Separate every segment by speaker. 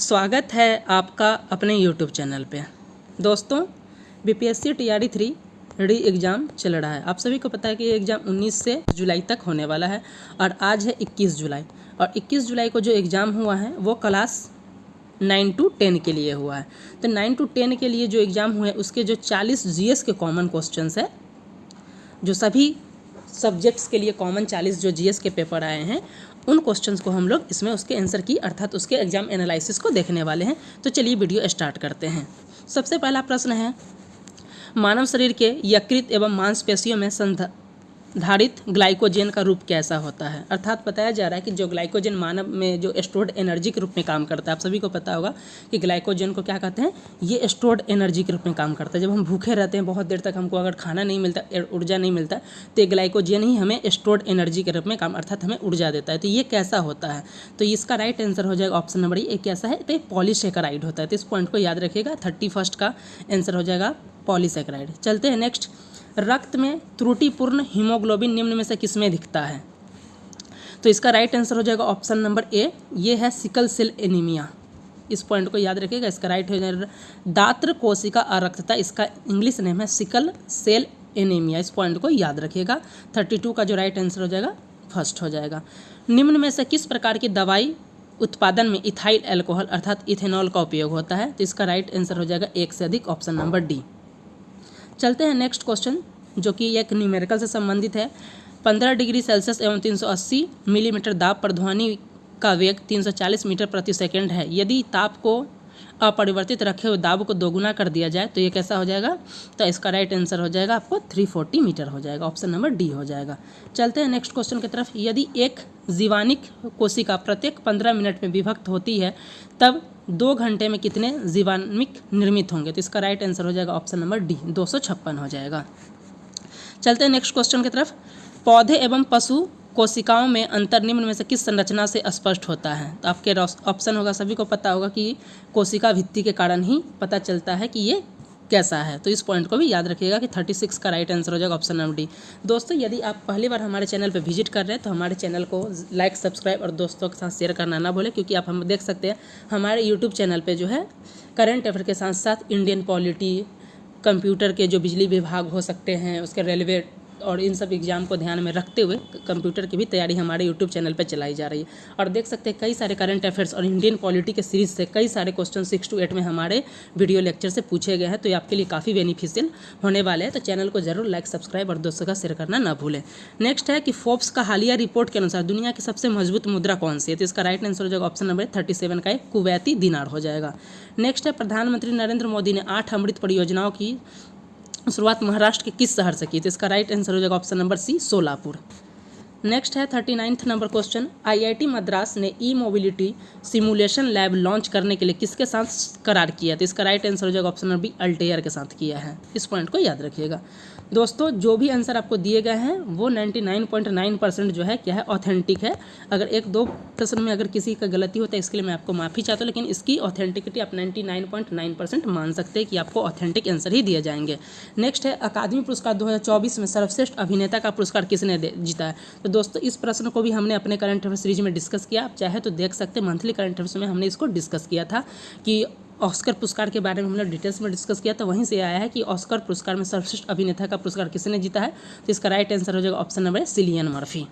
Speaker 1: स्वागत है आपका अपने YouTube चैनल पे। दोस्तों, बीपीएससी टीआरई 3 री एग्ज़ाम चल रहा है। आप सभी को पता है कि ये एग्ज़ाम 19 से जुलाई तक होने वाला है और आज है 21 जुलाई। और 21 जुलाई को जो एग्ज़ाम हुआ है वो क्लास 9 to 10 के लिए हुआ है। तो 9 to 10 के लिए जो एग्ज़ाम हुए उसके जो 40 जीएस के कॉमन क्वेश्चंस है, जो सभी सब्जेक्ट्स के लिए कॉमन 40 जो जीएस के पेपर आए हैं, उन क्वेश्चंस को हम लोग इसमें उसके आंसर की अर्थात उसके एग्जाम एनालिसिस को देखने वाले हैं। तो चलिए वीडियो स्टार्ट करते हैं। सबसे पहला प्रश्न है, मानव शरीर के यकृत एवं मांसपेशियों में संधारित ग्लाइकोजन का रूप कैसा होता है। अर्थात बताया जा रहा है कि जो ग्लाइकोजन मानव में जो स्टोर्ड एनर्जी के रूप में काम करता है। आप सभी को पता होगा कि ग्लाइकोजन को क्या कहते हैं, ये स्टोर्ड एनर्जी के रूप में काम करता है। जब हम भूखे रहते हैं बहुत देर तक, हमको अगर खाना नहीं मिलता, ऊर्जा नहीं मिलता, तो ये ग्लाइकोजन ही हमें स्टोर्ड एनर्जी के रूप में काम अर्थात हमें ऊर्जा देता है। तो ये कैसा होता है, तो इसका राइट आंसर हो जाएगा ऑप्शन नंबर ए। कैसा है, तो पॉलीसेकेराइड होता है। तो इस पॉइंट को याद रखिएगा। 31 का आंसर हो जाएगा पॉलीसेकेराइड। चलते हैं नेक्स्ट। रक्त में त्रुटिपूर्ण हीमोग्लोबिन निम्न में से किसमें दिखता है। तो इसका राइट आंसर हो जाएगा ऑप्शन नंबर ए, ये है सिकल सेल एनीमिया। इस पॉइंट को याद रखिएगा। इसका राइट हो जाएगा दात्र कोशिका अरक्तता, इसका इंग्लिश नेम है सिकल सेल एनीमिया। इस पॉइंट को याद रखिएगा। 32 का जो राइट आंसर हो जाएगा फर्स्ट हो जाएगा। निम्न में से किस प्रकार की दवाई उत्पादन में इथाइल अल्कोहल अर्थात इथेनॉल का उपयोग होता है। तो इसका राइट आंसर हो जाएगा एक से अधिक, ऑप्शन नंबर डी। चलते हैं नेक्स्ट क्वेश्चन, जो कि एक न्यूमेरिकल से संबंधित है। 15 डिग्री सेल्सियस एवं 380 मिलीमीटर दाब पर ध्वनि का वेग 340 मीटर प्रति सेकंड है। यदि ताप को अपरिवर्तित रखे हुए दाब को दोगुना कर दिया जाए तो ये कैसा हो जाएगा। तो इसका राइट आंसर हो जाएगा आपको 340 मीटर हो जाएगा, ऑप्शन नंबर डी हो जाएगा। चलते हैं नेक्स्ट क्वेश्चन की तरफ। यदि एक जीवाणिक कोशिका प्रत्येक 15 मिनट में विभक्त होती है तब 2 घंटे में कितने जीवाणिक निर्मित होंगे। तो इसका राइट आंसर हो जाएगा ऑप्शन नंबर डी, 256 हो जाएगा। चलते हैं नेक्स्ट क्वेश्चन की तरफ। पौधे एवं पशु कोशिकाओं में अंतर निम्न में से किस संरचना से स्पष्ट होता है। तो आपके ऑप्शन होगा, सभी को पता होगा कि कोशिका भित्ति के कारण ही पता चलता है कि ये कैसा है। तो इस पॉइंट को भी याद रखिएगा कि 36 का राइट आंसर हो जाएगा ऑप्शन नंबर डी। दोस्तों, यदि आप पहली बार हमारे चैनल पर विजिट कर रहे हैं तो हमारे चैनल को लाइक, सब्सक्राइब और दोस्तों के साथ शेयर करना ना भूलें, क्योंकि आप हम देख सकते हैं हमारे यूट्यूब चैनल पर जो है करंट अफेयर के साथ साथ इंडियन पॉलिटी, कंप्यूटर के जो बिजली विभाग हो सकते हैं, उसके रेलवे और इन सब एग्जाम को ध्यान में रखते हुए कंप्यूटर की भी तैयारी हमारे यूट्यूब चैनल पर चलाई जा रही है। और देख सकते हैं कई सारे करंट अफेयर्स और इंडियन पॉलिटी के सीरीज से कई सारे क्वेश्चन 6 to 8 में हमारे वीडियो लेक्चर से पूछे गए हैं। तो ये आपके लिए काफ़ी बेनिफिशियल होने वाले हैं। तो चैनल को जरूर लाइक, सब्सक्राइब और दोस्तों का शेयर करना ना भूलें। नेक्स्ट है कि फोर्ब्स का हालिया रिपोर्ट के अनुसार दुनिया की सबसे मजबूत मुद्रा कौन सी है। तो इसका राइट आंसर हो जाएगा ऑप्शन नंबर 37 का एक कुवैती दिनार हो जाएगा। नेक्स्ट है, प्रधानमंत्री नरेंद्र मोदी ने 8 अमृत परियोजनाओं की शुरुआत महाराष्ट्र के किस शहर से की। तो इसका राइट आंसर हो जाएगा option number C, Solapur. Next है 39th number question. IIT Madras ने e mobility simulation lab launch करने के लिए किसके साथ करार किया। तो इसका राइट आंसर हो जाएगा ऑप्शन नंबर बी, अल्टेयर के साथ किया है। इस पॉइंट को याद रखिएगा। दोस्तों, जो भी आंसर आपको दिए गए हैं वो 99.9% जो है क्या है, ऑथेंटिक है। अगर 1-2 प्रश्न में अगर किसी का गलती होता है इसके लिए मैं आपको माफ़ी चाहता हूँ, लेकिन इसकी ऑथेंटिकिटी आप 99.9% मान सकते हैं कि आपको ऑथेंटिक आंसर ही दिए जाएंगे। नेक्स्ट है, अकादमी पुरस्कार 2024 में सर्वश्रेष्ठ अभिनेता का पुरस्कार किसने जीता है। तो दोस्तों, इस प्रश्न को भी हमने अपने करंट अफेयर सीरीज में डिस्कस किया। आप चाहे तो देख सकते हैं, मंथली करंट अफेयर्स में हमने इसको डिस्कस किया था कि ऑस्कर पुरस्कार के बारे में हमने डिटेल्स में डिस्कस किया। तो वहीं से आया है कि ऑस्कर पुरस्कार में सर्वश्रेष्ठ अभिनेता का पुरस्कार किसने जीता है। तो इसका राइट आंसर हो जाएगा option number Cillian Murphy.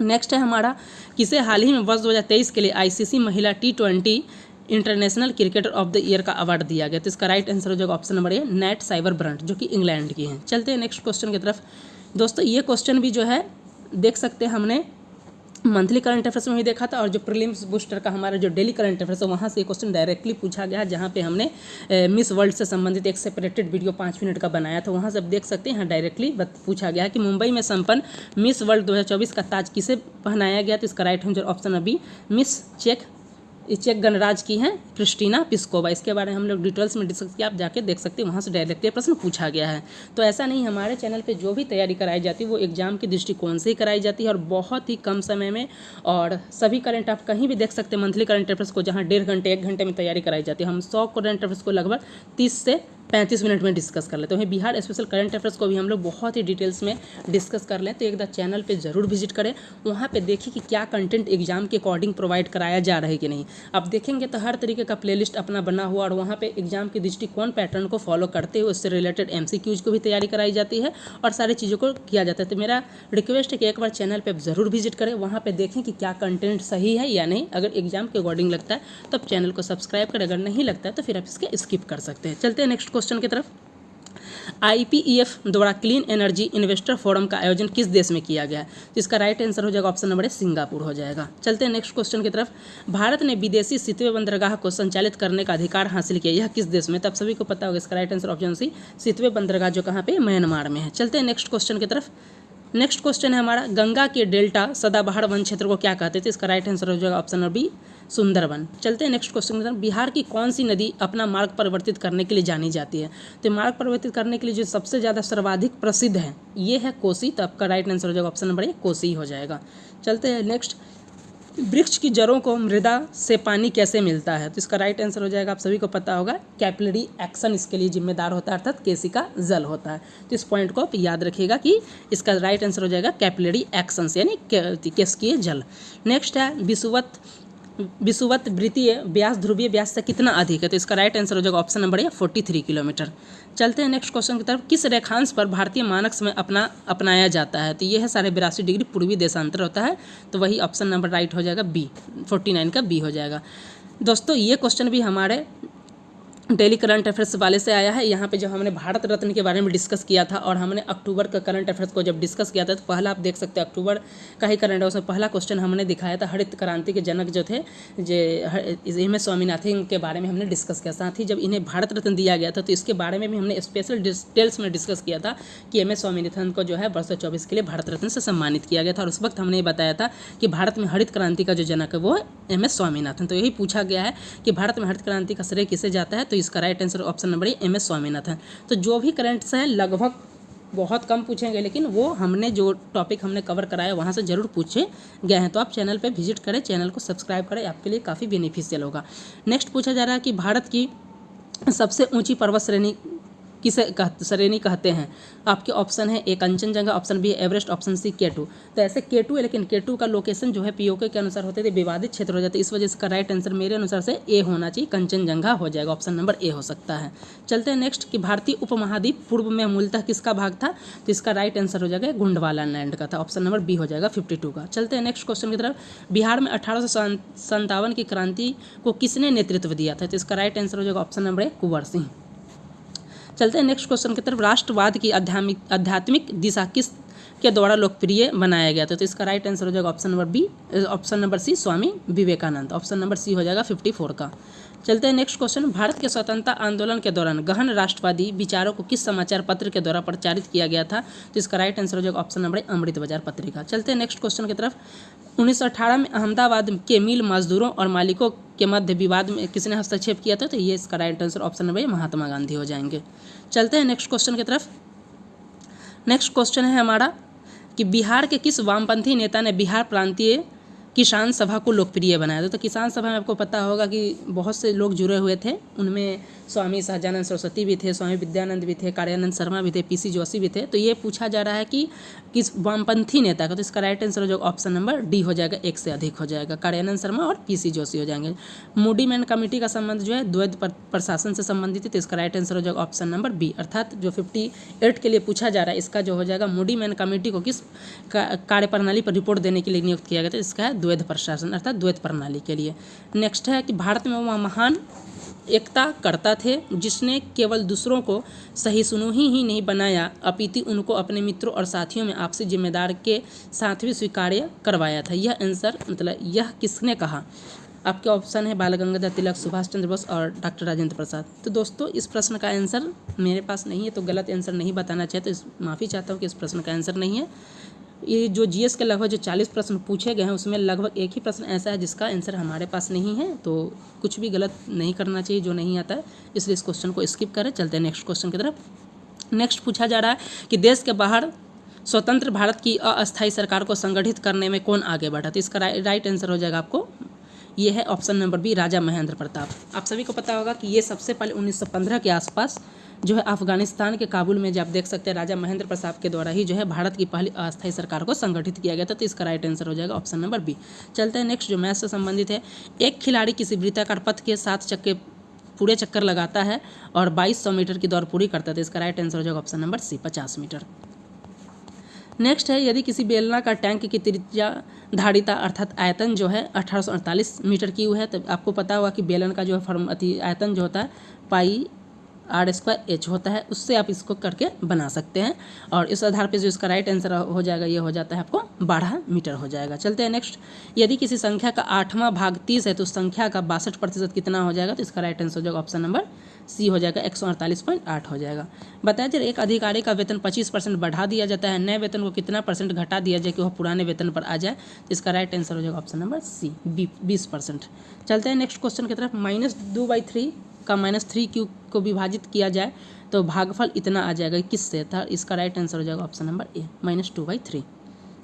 Speaker 1: Next है हमारा, किसे हाल ही में वर्ष 2023 के लिए आईसीसी महिला T20 international cricketer of the year का अवार्ड दिया गया। तो इसका राइट आंसर हो जाएगा ऑप्शन नंबर ए, नेट साइबरब्रंट, जो कि इंग्लैंड की हैं। चलते हैं नेक्स्ट क्वेश्चन की तरफ। दोस्तों, ये क्वेश्चन भी जो है देख सकते हैं हमने मंथली करंट अफेयर्स में भी देखा था, और जो प्रीलिम्स बूस्टर का हमारा जो डेली करंट अफेयर्स है वहाँ से ये क्वेश्चन डायरेक्टली पूछा गया है, जहाँ पे हमने मिस वर्ल्ड से संबंधित एक सेपरेटेड वीडियो 5 मिनट का बनाया था। वहाँ से आप देख सकते हैं यहाँ डायरेक्टली पूछा गया है कि मुंबई में संपन्न मिस वर्ल्ड 2024 का ताज किसे पहनाया गया। तो इसका राइट आंसर ऑप्शन अभी मिस चेक गणराज की हैं क्रिस्टीना पिस्कोवा। इसके बारे में हम लोग डिटेल्स में डिस्कस किया, आप जाके देख सकते हैं, वहाँ से डायरेक्टली प्रश्न पूछा गया है। तो ऐसा नहीं, हमारे चैनल पे जो भी तैयारी कराई जाती है वो एग्जाम के दृष्टिकोण से ही कराई जाती है और बहुत ही कम समय में। और सभी करंट आप कहीं भी देख सकते हैं मंथली करंट अफेयर्स को, जहाँ 1.5 घंटे 1 घंटे में तैयारी कराई जाती है। हम 100 करंट अफेयर्स को लगभग 30 से 35 मिनट में डिस्कस कर लेते हैं। बिहार स्पेशल करंट अफेयर्स को भी हम लोग बहुत ही डिटेल्स में डिस्कस कर लें, तो एक बार चैनल पे ज़रूर विजिट करें, वहाँ पे देखिए कि क्या कंटेंट एग्जाम के अकॉर्डिंग प्रोवाइड कराया जा रहा है कि नहीं। आप देखेंगे तो हर तरीके का प्लेलिस्ट अपना बना हुआ और वहाँ पे एग्जाम के दृष्टिकोण पैटर्न को फॉलो करते हुए उससे रिलेटेड MCQs को भी तैयारी कराई जाती है और सारी चीज़ों को किया जाता है। तो मेरा रिक्वेस्ट है कि एक बार चैनल पर ज़रूर विजिट करें, वहाँ पर देखें कि क्या कंटेंट सही है या नहीं। अगर एग्जाम के अकॉर्डिंग लगता है तो आप चैनल को सब्सक्राइब करें, अगर नहीं लगता है तो फिर आप इसके स्किप कर सकते हैं। चलते हैं नेक्स्ट क्वेश्चन की तरफ। IPEF द्वारा क्लीन एनर्जी इन्वेस्टर फोरम का आयोजन किस देश में किया गया है? तो इसका राइट आंसर हो जाएगा ऑप्शन नंबर ए, सिंगापुर हो जाएगा। चलते हैं नेक्स्ट क्वेश्चन की तरफ। भारत ने विदेशी शीतवे बंदरगाह को संचालित करने का अधिकार हासिल किया, यह किस देश में? तो आप सभी को पता होगा, इसका राइट आंसर ऑप्शन सी, शीतवे बंदरगाह जो कहाँ पे, म्यांमार में है। चलते हैं नेक्स्ट क्वेश्चन की तरफ। नेक्स्ट क्वेश्चन है हमारा, गंगा के डेल्टा सदाबहार वन क्षेत्र को क्या कहते थे? इसका राइट आंसर हो जाएगा ऑप्शन नंबर बी, सुंदरवन। चलते हैं नेक्स्ट क्वेश्चन की तरफ। बिहार की कौन सी नदी अपना मार्ग परिवर्तित करने के लिए जानी जाती है? तो मार्ग परिवर्तित करने के लिए जो सबसे ज़्यादा सर्वाधिक प्रसिद्ध है ये है कोसी, तो आपका राइट आंसर हो जाएगा ऑप्शन नंबर ए, कोसी हो जाएगा। चलते हैं नेक्स्ट। वृक्ष की जड़ों को मृदा से पानी कैसे मिलता है? तो इसका राइट आंसर हो जाएगा, आप सभी को पता होगा, कैपिलरी एक्शन इसके लिए जिम्मेदार होता है, अर्थात केशिका जल होता है। तो इस पॉइंट को आप याद रखिएगा कि इसका राइट आंसर हो जाएगा कैपिलरी एक्शन से, यानी केशिकीय जल। नेक्स्ट है, विषुवत वृत्तीय व्यास ध्रुवीय व्यास से कितना अधिक है? तो इसका राइट आंसर हो जाएगा ऑप्शन नंबर ए, 43 किलोमीटर। चलते हैं नेक्स्ट क्वेश्चन की तरफ। किस रेखांश पर भारतीय मानक समय अपनाया जाता है? तो ये है 82.5 डिग्री पूर्वी देशांतर होता है, तो वही ऑप्शन नंबर राइट हो जाएगा बी, 49 का बी हो जाएगा। दोस्तों ये क्वेश्चन भी हमारे डेली करंट अफेयर्स वाले से आया है। यहाँ पे जब हमने भारत रत्न के बारे में डिस्कस किया था और हमने अक्टूबर का करंट अफेयर्स को जब डिस्कस किया था, तो पहला आप देख सकते हैं अक्टूबर का ही करंट है, उसमें पहला क्वेश्चन हमने दिखाया था हरित क्रांति के जनक जो थे MS स्वामीनाथन के बारे में हमने डिस्कस किया। साथ ही जब इन्हें भारत रत्न दिया गया था तो इसके बारे में भी हमने स्पेशल डिटेल्स में डिस्कस किया था कि MS स्वामीनाथन को जो है वर्ष 2024 के लिए भारत रत्न से सम्मानित किया गया था। और उस वक्त हमने ये बताया था कि भारत में हरित क्रांति का जो जनक है वो है MS स्वामीनाथन। तो यही पूछा गया है कि भारत में हरित क्रांति का श्रेय किसे जाता है? तो इसका राइट आंसर ऑप्शन नंबर ए, MS स्वामीनाथन। तो जो भी करंट्स हैं लगभग बहुत कम पूछेंगे, लेकिन वो हमने जो टॉपिक हमने कवर कराया वहाँ से जरूर पूछे गए हैं। तो आप चैनल पे विजिट करें, चैनल को सब्सक्राइब करें, आपके लिए काफ़ी बेनिफिशियल होगा। नेक्स्ट पूछा जा रहा है कि भारत की सबसे ऊंची पर्वत श्रेणी किसे श्रेणी कहते हैं? आपके ऑप्शन है A, Kanchenjunga, option B Everest, option C K2। तो ऐसे K2 है, लेकिन K2 का लोकेशन जो है POK के अनुसार होते थे विवादित क्षेत्र हो जाते, इस वजह से का राइट आंसर मेरे अनुसार से ए होना चाहिए, कंचनजंगा हो जाएगा, ऑप्शन नंबर ए हो सकता है। चलते हैं नेक्स्ट कि भारतीय उपमहाद्वीप पूर्व में मूलतः किसका भाग था? तो इसका राइट आंसर हो जाएगा गोंडवाना लैंड का था, ऑप्शन नंबर बी हो जाएगा 52 का। चलते हैं नेक्स्ट क्वेश्चन की तरफ। बिहार में 1857 की क्रांति को किसने नेतृत्व दिया था? तो इसका राइट आंसर हो जाएगा ऑप्शन नंबर ए, कुंवर सिंह। चलते हैं नेक्स्ट क्वेश्चन की तरफ। राष्ट्रवाद की आध्यात्मिक दिशा किस के द्वारा लोकप्रिय बनाया गया था? तो इसका राइट आंसर हो जाएगा option number B, option number C, Swami Vivekananda, option number C हो जाएगा 54 का। चलते हैं नेक्स्ट क्वेश्चन। भारत के स्वतंत्रता आंदोलन के दौरान गहन राष्ट्रवादी विचारों को किस समाचार पत्र के द्वारा प्रचारित किया गया था? तो इसका राइट आंसर हो जाएगा ऑप्शन नंबर ए, अमृत बाजार पत्रिका। चलते हैं नेक्स्ट क्वेश्चन की तरफ। 1918 में अहमदाबाद के मिल मजदूरों और मालिकों के मध्य विवाद में किसने हस्तक्षेप किया था? तो ये इसका right answer option number A, Mahatma Gandhi हो जाएंगे। चलते हैं नेक्स्ट क्वेश्चन की तरफ। नेक्स्ट क्वेश्चन है हमारा कि बिहार के किस वामपंथी नेता ने बिहार प्रांतीय किसान सभा को लोकप्रिय बनाया था? तो किसान सभा में आपको पता होगा कि बहुत से लोग जुड़े हुए थे, उनमें स्वामी सहजानंद सरस्वती भी थे, स्वामी विद्यानंद भी थे, कार्यानंद शर्मा भी थे, PC जोशी भी थे। तो ये पूछा जा रहा है कि किस वामपंथी नेता का? तो इसका राइट आंसर हो जाएगा ऑप्शन नंबर डी हो जाएगा, एक से अधिक हो जाएगा, कार्यानंद शर्मा और PC जोशी हो जाएंगे। मूडी मैन कमेटी का संबंध जो है द्वैध प्रशासन से संबंधित है, तो इसका राइट आंसर हो जाएगा ऑप्शन नंबर बी, अर्थात जो 58 के लिए पूछा जा रहा है इसका जो हो जाएगा मूडी मैन कमेटी को किस कार्यप्रणाली पर रिपोर्ट देने के लिए नियुक्त किया गया था? इसका है द्वैध प्रशासन, अर्थात द्वैध प्रणाली के लिए। नेक्स्ट है कि भारत में वह महान एकता करता थे जिसने केवल दूसरों को सहिष्णु ही नहीं बनाया, अपितु उनको अपने मित्रों और साथियों में आपसी जिम्मेदार के साथ भी स्वीकार्य करवाया था। यह आंसर मतलब यह किसने कहा? आपके ऑप्शन है बाल गंगाधर तिलक, सुभाष चंद्र बोस और डॉक्टर राजेंद्र प्रसाद। तो दोस्तों इस प्रश्न का आंसर मेरे पास नहीं है, तो गलत आंसर नहीं बताना चाहिए, तो माफ़ी चाहता हूँ कि इस प्रश्न का आंसर नहीं है। ये जो GS के लगभग जो 40 प्रश्न पूछे गए हैं उसमें लगभग एक ही प्रश्न ऐसा है जिसका आंसर हमारे पास नहीं है, तो कुछ भी गलत नहीं करना चाहिए जो नहीं आता है, इसलिए इस क्वेश्चन को स्किप करें। चलते हैं नेक्स्ट क्वेश्चन की तरफ। नेक्स्ट पूछा जा रहा है कि देश के बाहर स्वतंत्र भारत की अस्थायी सरकार को संगठित करने में कौन आगे बढ़ा? तो इसका राइट आंसर हो जाएगा आपको, ये है ऑप्शन नंबर बी, राजा महेंद्र प्रताप। आप सभी को पता होगा कि ये सबसे पहले 1915 के आसपास जो है अफगानिस्तान के काबुल में, जो आप देख सकते हैं, राजा महेंद्र प्रताप के द्वारा ही जो है भारत की पहली अस्थायी सरकार को संगठित किया गया था। तो इसका राइट आंसर हो जाएगा ऑप्शन नंबर बी। चलते हैं नेक्स्ट, जो मैथ से संबंधित है। एक खिलाड़ी किसी वृत्ताकार पथ के 7 चक्के पूरे चक्कर लगाता है और 2200 मीटर की दौड़ पूरी करता है। तो इसका राइट आंसर हो जाएगा option number C, 50 metre. Next है, यदि किसी बेलनाकार टैंक की त्रिज्या धारिता अर्थात आयतन जो है 1848 मीटर की है, तो आपको पता होगा कि बेलन का जो है आयतन जो होता है पाई r² होता है, उससे आप इसको करके बना सकते हैं। और इस आधार पे जो इसका राइट आंसर हो जाएगा ये हो जाता है आपको 12 मीटर हो जाएगा। चलते हैं नेक्स्ट, यदि किसी संख्या का 8वां भाग 30 है तो उस संख्या का 62% कितना हो जाएगा? तो इसका राइट आंसर हो जाएगा ऑप्शन नंबर सी हो जाएगा, 148.8 हो जाएगा। बताया जब एक अधिकारी का वेतन 25% बढ़ा दिया जाता है, नए वेतन को कितना % घटा दिया जाए कि वह पुराने वेतन पर आ जाए? तो इसका राइट आंसर हो जाएगा ऑप्शन नंबर सी, 20%। चलते हैं नेक्स्ट क्वेश्चन की तरफ। -2/3 का -3 क्यूब को विभाजित किया जाए तो भागफल इतना आ जाएगा, किससे था? इसका राइट आंसर हो जाएगा ऑप्शन नंबर ए, -2/3।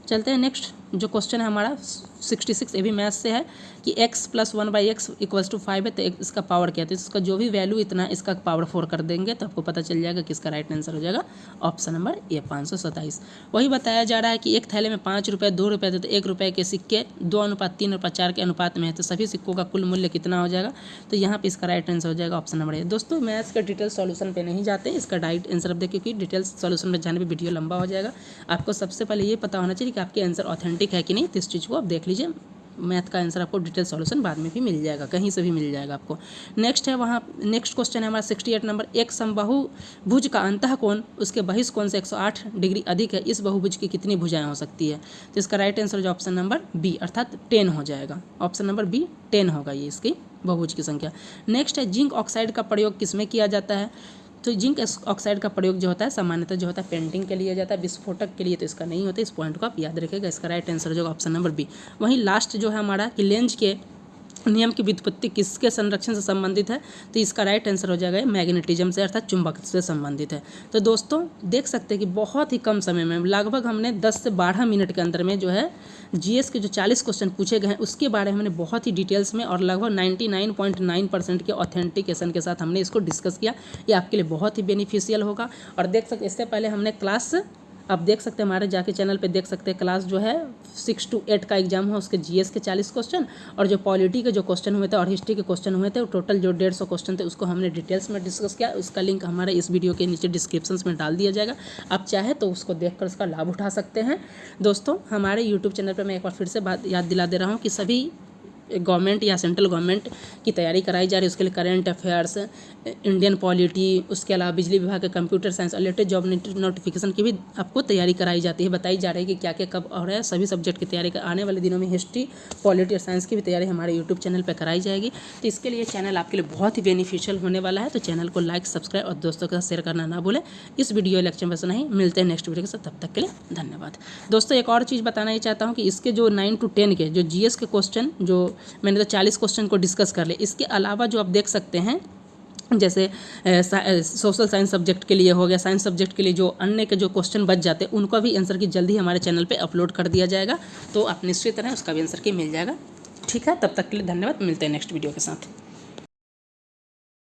Speaker 1: चलते हैं नेक्स्ट, जो क्वेश्चन है हमारा 66, ये भी मैथ से है कि x + 1/x = 5 है, तो इसका पावर क्या है? तो इसका जो भी वैल्यू इतना इसका पावर 4 कर देंगे तो आपको पता चल जाएगा कि इसका राइट आंसर हो जाएगा ऑप्शन नंबर ए, 527। वही बताया जा रहा है कि एक थैले में 5 रुपये, 2 रुपये तो 1 रुपये के सिक्के 2:3:4 के अनुपात में है, तो सभी सिक्कों का कुल मूल्य कितना हो जाएगा? तो यहाँ पे इसका राइट आंसर हो जाएगा ऑप्शन नंबर ए। दोस्तों मैथ्स का डिटेल सॉल्यूशन पे नहीं जाते, इसका डायरेक्ट आंसर आप देखिए, क्योंकि डिटेल सॉल्यूशन में जाने पर वीडियो लंबा हो जाएगा। आपको सबसे पहले ये पता होना चाहिए कि आपके आंसर ऑथेंटिक है कि नहीं, तो इस चीज़ को आप देख लीजिए। मैथ का आंसर आपको डिटेल सॉल्यूशन बाद में भी मिल जाएगा, कहीं से भी मिल जाएगा आपको। नेक्स्ट है वहाँ, नेक्स्ट क्वेश्चन है हमारा 68 नंबर। एक समबाहु का अंतः कोण उसके बहिष्कोण से 108 डिग्री अधिक है, इस बहुभुज की कितनी भुजाएं हो सकती है? तो इसका राइट आंसर जो ऑप्शन नंबर बी अर्थात 10 हो जाएगा। ऑप्शन नंबर बी 10 होगा ये इसकी बहुभुज की संख्या। नेक्स्ट है, जिंक ऑक्साइड का प्रयोग किसमें किया जाता है? तो जिंक ऑक्साइड का प्रयोग जो होता है सामान्यतः जो होता है पेंटिंग के लिए जाता है, विस्फोटक के लिए तो इसका नहीं होता। इस पॉइंट को आप याद रखिएगा। इसका राइट आंसर जो ऑप्शन नंबर बी। वहीं लास्ट जो है हमारा कि लेंज के नियम की व्युत्पत्ति किसके संरक्षण से संबंधित है? तो इसका राइट आंसर हो जाएगा मैग्नेटिज्म से अर्थात चुंबक से संबंधित है। तो दोस्तों देख सकते हैं कि बहुत ही कम समय में लगभग हमने 10 से 12 मिनट के अंदर में जो है जीएस के जो 40 क्वेश्चन पूछे गए हैं उसके बारे में हमने बहुत ही डिटेल्स में और लगभग 99.9% के ऑथेंटिकेशन के साथ हमने इसको डिस्कस किया। ये आपके लिए बहुत ही बेनिफिशियल होगा। और देख सकते इससे पहले हमने क्लास, आप देख सकते हैं हमारे जाके चैनल पे देख सकते हैं, क्लास जो है 6 to 8 का एग्जाम हुआ, उसके जीएस के 40 क्वेश्चन और जो पॉलिटी के जो क्वेश्चन हुए थे और हिस्ट्री के क्वेश्चन हुए थे, टोटल जो 150 क्वेश्चन थे उसको हमने डिटेल्स में डिस्कस किया। उसका लिंक हमारे इस वीडियो के नीचे डिस्क्रिप्शन में डाल दिया जाएगा, आप चाहे तो उसको देखकर उसका लाभ उठा सकते हैं। दोस्तों हमारे यूट्यूब चैनल पर मैं एक बार फिर से बात याद दिला दे रहा हूँ कि सभी गवर्नमेंट या सेंट्रल गवर्नमेंट की तैयारी कराई जा रही है। उसके लिए करंट अफेयर्स, इंडियन पॉलिटी, उसके अलावा बिजली विभाग के कंप्यूटर साइंस और लेटेस्ट जॉब नोटिफिकेशन की भी आपको तैयारी कराई जाती है। बताई जा रही है कि क्या क्या कब हो रहा है। सभी सब्जेक्ट की तैयारी आने वाले दिनों में हिस्ट्री, पॉलिटी और साइंस की भी तैयारी हमारे यूट्यूब चैनल पर कराई जाएगी। तो इसके लिए चैनल आपके लिए बहुत ही बेनिफिशियल होने वाला है। तो चैनल को लाइक, सब्सक्राइब और दोस्तों के साथ शेयर करना ना भूलें। इस वीडियो लेक्चर में नहीं, मिलते हैं नेक्स्ट वीडियो के साथ, तब तक के लिए धन्यवाद। दोस्तों एक और चीज़ बताना ही चाहता हूँ कि इसके जो 9 to 10 के जो जीएस के क्वेश्चन, जो मैंने तो 40 क्वेश्चन को डिस्कस कर ले, इसके अलावा जो आप देख सकते हैं जैसे सोशल साइंस सब्जेक्ट के लिए हो गया, साइंस सब्जेक्ट के लिए जो अन्य के जो क्वेश्चन बच जाते हैं उनका भी आंसर की जल्दी हमारे चैनल पे अपलोड कर दिया जाएगा। तो आप निश्चित रहें, उसका भी आंसर की मिल जाएगा। ठीक है, तब तक के लिए धन्यवाद। मिलते हैं नेक्स्ट वीडियो के साथ।